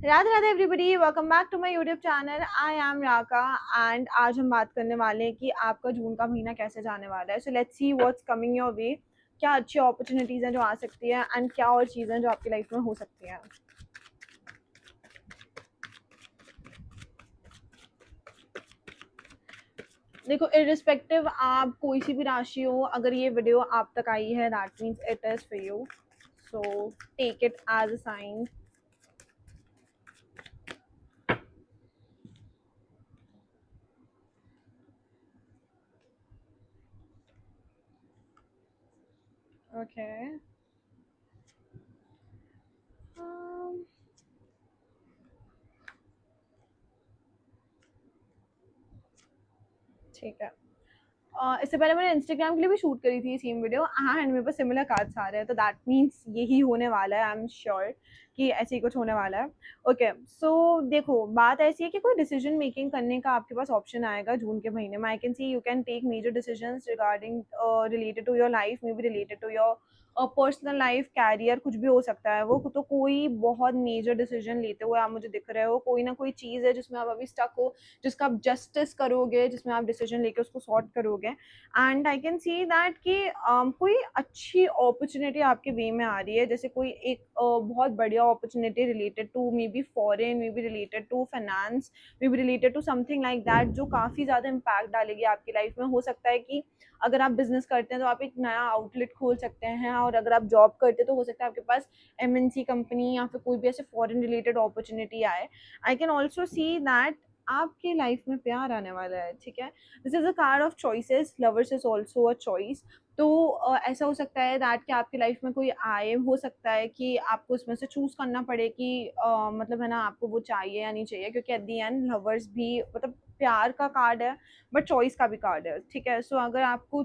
Radhe Radhe everybody, welcome back to my YouTube channel. I am Raka and आज हम बात करने वाले हैं कि आपका जून का महीना कैसे जाने वाला है। So let's see what's coming your way. क्या अच्छी अपॉर्चुनिटीज़ हैं जो आ सकती हैं एंड क्या और चीज़ें जो आपकी लाइफ में हो सकती हैं। देखो, इररिस्पेक्टिव आप कोई सी भी राशि हो, अगर ये वीडियो आप तक आई है that means it is for you. So take it as a sign. Okay, ठीक है। इससे पहले मैंने इंस्टाग्राम के लिए भी शूट करी थी सेम वीडियो। हाँ, एंड मेरे पास सिमिलर कार्ड्स आ रहे हैं, तो दैट मीन्स यही होने वाला है। आई एम श्योर कि ऐसे ही कुछ होने वाला है। ओके, सो देखो, बात ऐसी है कि कोई डिसीजन मेकिंग करने का आपके पास ऑप्शन आएगा जून के महीने में। I can see you can take major decisions regarding related to your life, maybe related to your personal life, career, कुछ भी हो सकता है वो। तो कोई बहुत मेजर डिसीजन लेते हुए आप मुझे दिख रहे हो। कोई ना कोई चीज़ है जिसमें आप अभी स्टक हो, जिसका आप जस्टिस करोगे, जिसमें आप डिसीजन लेके उसको सॉर्ट करोगे। And I can see that कि कोई अच्छी अपॉर्चुनिटी आपके वे में आ रही है, जैसे कोई एक बहुत बढ़िया opportunity related to maybe foreign, maybe related to finance, maybe related to something like that, जो काफ़ी ज़्यादा इम्पैक्ट डालेगी आपकी लाइफ में। हो सकता है कि अगर आप बिजनेस करते हैं तो आप एक नया आउटलेट खोल सकते हैं, और अगर आप जॉब करते हैं तो हो सकता है आपके पास एमएनसी कंपनी या फिर कोई भी ऐसे फॉरेन रिलेटेड अपॉर्चुनिटी आए। I can also see that आपके लाइफ में प्यार आने वाला है। ठीक है, this is a card of choices, lovers is also a choice. तो ऐसा हो सकता है दैट कि आपकी लाइफ में कोई आए, हो सकता है कि आपको उसमें से चूज करना पड़े कि मतलब है ना, आपको वो चाहिए या नहीं चाहिए, क्योंकि एट दी एंड लवर्स भी मतलब प्यार का कार्ड है, बट चॉइस का भी कार्ड है। ठीक है, सो अगर आपको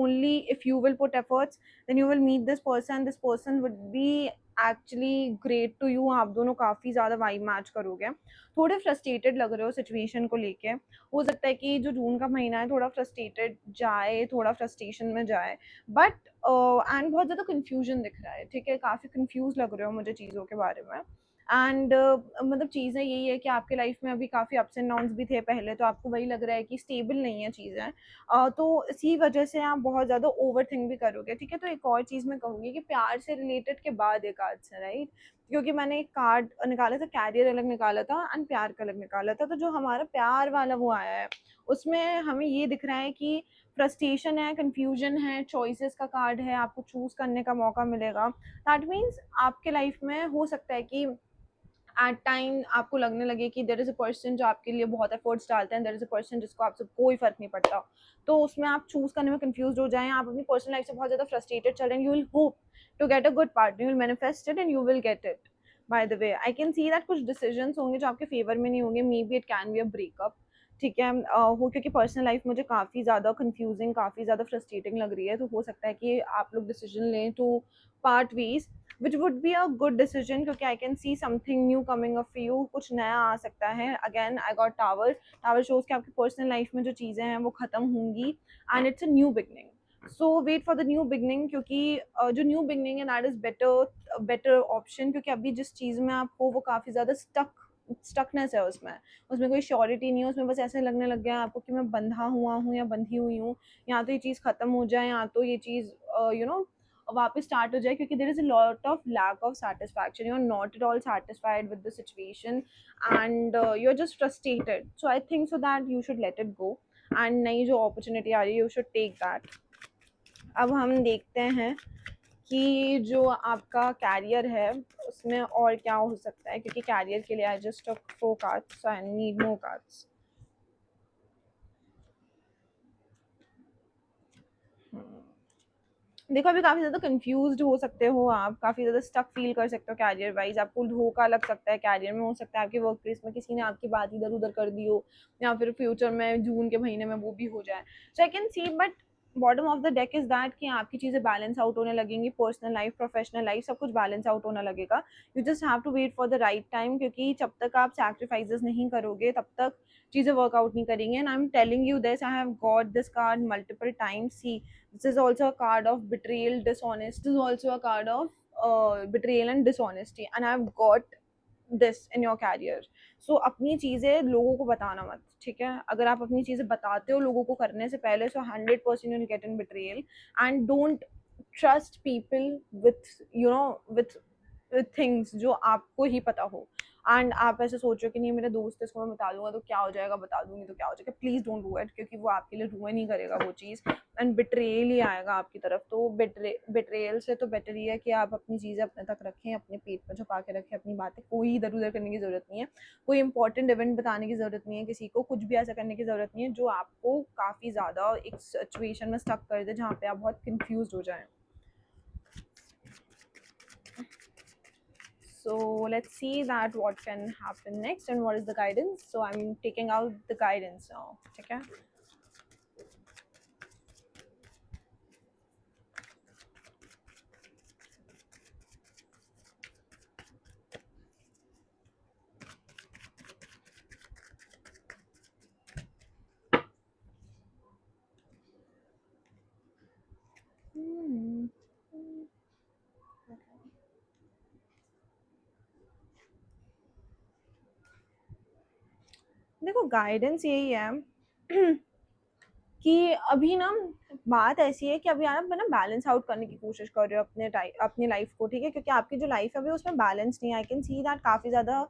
only if you will put efforts then you will meet this person would be actually great to you. आप दोनों काफ़ी ज़्यादा वाइब मैच करोगे। थोड़े फ्रस्ट्रेटेड लग रहे हो सिचुएशन को लेके। हो सकता है कि जो जून का महीना है थोड़ा फ्रस्ट्रेटेड जाए, थोड़ा फ्रस्ट्रेशन में जाए, बट एंड बहुत ज़्यादा कन्फ्यूजन दिख रहा है। ठीक है, काफ़ी कन्फ्यूज लग रहे हो मुझे चीज़ों के बारे में। एंड मतलब चीज़ें यही है कि आपके लाइफ में अभी काफ़ी अप्स एंड डाउन्स भी थे पहले, तो आपको वही लग रहा है कि स्टेबल नहीं है चीज़ें। तो इसी वजह से आप बहुत ज़्यादा ओवर थिंक भी करोगे। ठीक है, तो एक और चीज़ मैं कहूँगी कि प्यार से रिलेटेड के बाद एक कार्ड से, राइट, क्योंकि मैंने एक कार्ड निकाला था, कैरियर अलग निकाला था एंड प्यार का अलग निकाला था। तो जो हमारा प्यार वाला वो आया है, उसमें हमें ये दिख रहा है कि फ्रस्ट्रेशन है, कन्फ्यूजन है, चॉइसेस का कार्ड है, आपको चूज़ करने का मौका मिलेगा। दैट मीन्स आपके लाइफ में हो सकता है कि एट टाइम आपको लगने लगे कि देर इज़ अ पर्सन जो आपके लिए बहुत एफर्ट्स डालते हैं, देर इज़ अ पर्सन जिसको आपसे कोई फ़र्क नहीं पड़ता। तो उसमें आप चूज़ करने में कन्फ्यूज़ हो जाएँ, आप अपनी पर्सनल लाइफ से बहुत ज़्यादा फ्रस्ट्रेटेड चल रहे हैं। You will hope to get a good partner, you will manifest it and you will get it. By the way, I can see that कुछ डिसीजंस होंगे जो आपके फेवर में नहीं होंगे। Maybe it can be a breakup. ठीक है, हो, क्योंकि पर्सनल लाइफ मुझे काफ़ी ज़्यादा कन्फ्यूजिंग, काफ़ी ज़्यादा फ्रस्ट्रेटिंग लग रही है। तो हो सकता है कि आप लोग डिसीजन लें to part ways, which would be a good decision, क्योंकि I can see something new coming up for you। कुछ नया आ सकता है। Again, I got tower। tower shows कि आपकी पर्सनल लाइफ में जो चीज़ें हैं वो ख़त्म होंगी and it's a new beginning। So wait for the new beginning, क्योंकि जो new beginning है that is better option, क्योंकि अभी जिस चीज़ में आप हो वो काफ़ी ज़्यादा स्टकनेस है उसमें। उसमें कोई श्योरिटी नहीं है, उसमें बस ऐसे लगने लग गया है आपको कि मैं बंधा हुआ हूँ या बंधी हुई हूँ। या तो ये चीज़ ख़त्म हो जाए, या तो ये चीज़ यू नो वापस स्टार्ट हो जाए, क्योंकि there is a lot of lack of satisfaction. You are not at all satisfied with the situation and you are just frustrated. So I think so that you should let it go and नई जो opportunity आ रही है you should take that. अब हम देखते हैं कि जो आपका कैरियर है उसमें और क्या हो सकता है, क्योंकि कैरियर के लिए I just took 4 cards, so I need more cards. देखो, अभी काफ़ी ज़्यादा कंफ्यूज्ड हो सकते हो आप, काफ़ी ज़्यादा स्टक फील कर सकते हो कैरियर वाइज। आपको धोखा लग सकता है कैरियर में। हो सकता है आपके वर्क प्लेस में किसी ने आपकी बात इधर उधर कर दी हो, या फिर फ्यूचर में जून के महीने में वो भी हो जाए। So I can see, but bottom of the deck is that कि आपकी चीज़ें बैलेंस आउट होने लगेंगी। पर्सनल लाइफ, प्रोफेशनल लाइफ, सब कुछ बैलेंस आउट होने लगेगा। You just have to wait for the right time, क्योंकि जब तक आप सैक्रिफाइसेस नहीं करोगे तब तक चीज़ें वर्कआउट नहीं करेंगे। And I am telling you this, I have got this card multiple times. See, this is also a card of betrayal, dishonest. This is also a card of betrayal and dishonesty, and I've got this in your career. सो अपनी चीज़ें लोगों को बताना मत, ठीक है? अगर आप अपनी चीज़ें बताते हो लोगों को करने से पहले, सो 100% you'll get in betrayal, and don't trust people with, you know, with things जो आपको ही पता हो। एंड आप ऐसे सोचो कि नहीं मेरे दोस्त है, इसको मैं बता दूंगा तो क्या हो जाएगा, बता दूंगी तो क्या हो जाएगा। प्लीज डोंट डू इट, क्योंकि वो आपके लिए रुइन ही करेगा वो चीज़, एंड बिट्रेयल ही आएगा आपकी तरफ। तो बिट्रेयल से तो बेटर ही है कि आप अपनी चीज़ें अपने तक रखें, अपने पेट में छुपा के रखें अपनी बातें। कोई इधर उधर करने की ज़रूरत नहीं है, कोई इंपॉर्टेंट इवेंट बताने की ज़रूरत नहीं है किसी को, कुछ भी ऐसा करने की ज़रूरत नहीं है जो आपको काफ़ी ज़्यादा एक सिचुएशन में स्टक कर दे जहाँ पे आप बहुत कंफ्यूज हो जाएं। So let's see that what can happen next and what is the guidance. So I'm taking out the guidance now. Okay. देखो गाइडेंस यही है कि अभी ना बात ऐसी है कि अभी आप ना बैलेंस आउट करने की कोशिश कर रहे हो अपने लाइफ को, ठीक है? क्योंकि आपकी जो लाइफ है अभी उसमें बैलेंस नहीं है। आई कैन सी दैट काफ़ी ज़्यादा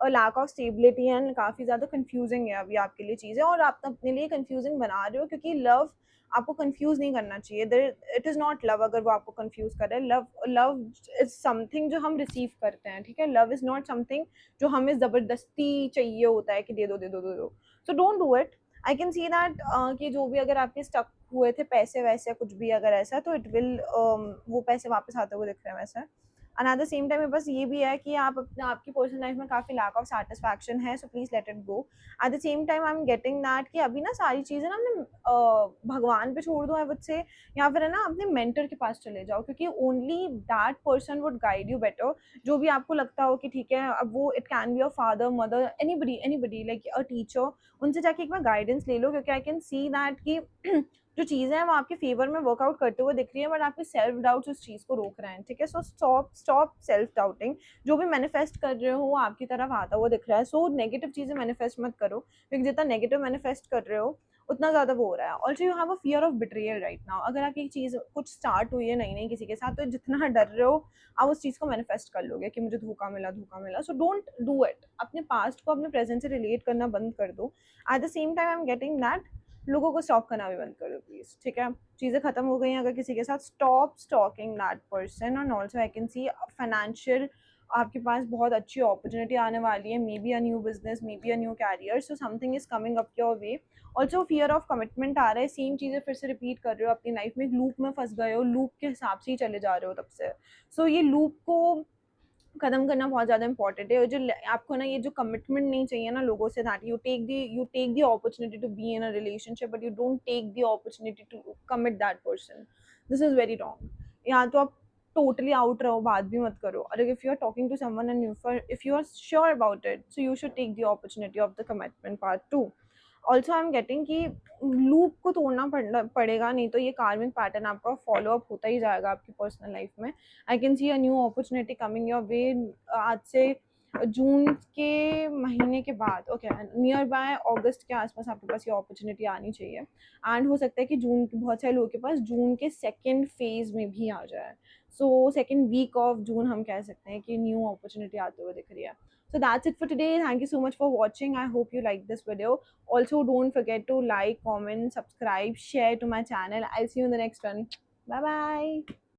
लैक ऑफ स्टेबिलिटी एंड काफ़ी ज़्यादा कंफ्यूजिंग है अभी आपके लिए चीज़ें, और आप अपने लिए कंफ्यूजिंग बना रहे हो, क्योंकि लव आपको कंफ्यूज नहीं करना चाहिए। इट इज़ नॉट लव अगर वो आपको कंफ्यूज कर रहा है। लव लव इज समथिंग जो हम रिसीव करते हैं, ठीक है? लव इज़ नॉट समथिंग जो हमें ज़बरदस्ती चाहिए होता है कि दे दो दे दो दे दो। So don't do it. I can see that कि जो भी अगर आपके स्टक हुए थे पैसे वैसे कुछ भी अगर ऐसा, तो इट विल वो पैसे वापस आते हुए दिख रहे हैं वैसे। And at the same time बस ये भी है कि आप अपने आपकी पर्सनल लाइफ में काफ़ी लैक ऑफ सेटिस्फैक्शन है, so please let it go. At the same time I am getting that कि अभी ना सारी चीज़ें ना अपने भगवान पे छोड़ दो आई वुड से, या फिर है ना अपने मेंटर के पास चले जाओ, क्योंकि only that person would guide you better. जो भी आपको लगता हो कि ठीक है, अब वो it can be a father, mother, anybody like a teacher, उनसे जाके एक बार गाइडेंस ले लो, क्योंकि आई कैन सी दैट कि जो चीज़ें हैं वो आपके फेवर में वर्कआउट करते हुए दिख रही है, बट आपके सेल्फ डाउट्स उस चीज़ को रोक रहे हैं, ठीक है? So stop stop self doubting. जो भी मैनिफेस्ट कर रहे हो वो आपकी तरफ आता हुआ दिख रहा है। सो नेगेटिव चीज़ें मैनिफेस्ट मत करो, क्योंकि जितना नेगेटिव मैनिफेस्ट कर रहे हो उतना ज़्यादा वो हो रहा है। Also you have a fear of betrayal right now. अगर आपकी चीज़ कुछ स्टार्ट हुई है नई नई किसी के साथ, तो जितना डर रहे हो आप उस चीज़ को मैनिफेस्ट कर लोगे कि मुझे धोखा मिला धोखा मिला। So don't do it. अपने पास्ट को अपने प्रेजेंट से रिलेट करना बंद कर दो। At the same time I am getting that लोगों को स्टॉक करना भी बंद कर दो प्लीज, ठीक है? चीज़ें खत्म हो गई हैं अगर किसी के साथ, stop stalking that person. And also I can see financial आपके पास बहुत अच्छी अपॉर्चुनिटी आने वाली है, maybe a new business, maybe a new career, so something is coming up your way. Also fear of commitment आ रहा है, सेम चीज़ें फिर से रिपीट कर रहे हो अपनी लाइफ में, एक लूप में फंस गए हो, लूप के हिसाब से ही चले जा रहे हो तब से। सो ये लूप को खत्म करना बहुत ज़्यादा इंपॉर्टेंट है। और जो आपको ना ये जो कमिटमेंट नहीं चाहिए ना लोगों से, that you take the opportunity to be in a relationship but you don't take the opportunity to commit that person. This is very wrong. या तो आप टोटली आउट रहो, बात भी मत करो। और if you are talking to someone and if you are sure about it, so you should take the opportunity of the commitment part too. Also I am getting कि लूप को तोड़ना पड़ेगा, नहीं तो ये कार्मिक पैटर्न आपका फॉलो अप होता ही जाएगा आपकी पर्सनल लाइफ में। I can C a new opportunity coming your way आज से जून के महीने के बाद, ओके नियर बाय अगस्त के आसपास आपके पास ये अपॉर्चुनिटी आनी चाहिए। एंड हो सकता है कि जून के बहुत सारे लोगों के पास जून के सेकेंड फेज में भी आ जाए। So second week of June हम कह सकते हैं कि न्यू अपॉर्चुनिटी आते हुए दिख रही है। So that's it for today. Thank you so much for watching. I hope you liked this video. Also, don't forget to like, comment, subscribe, share to my channel. I'll see you in the next one. Bye bye.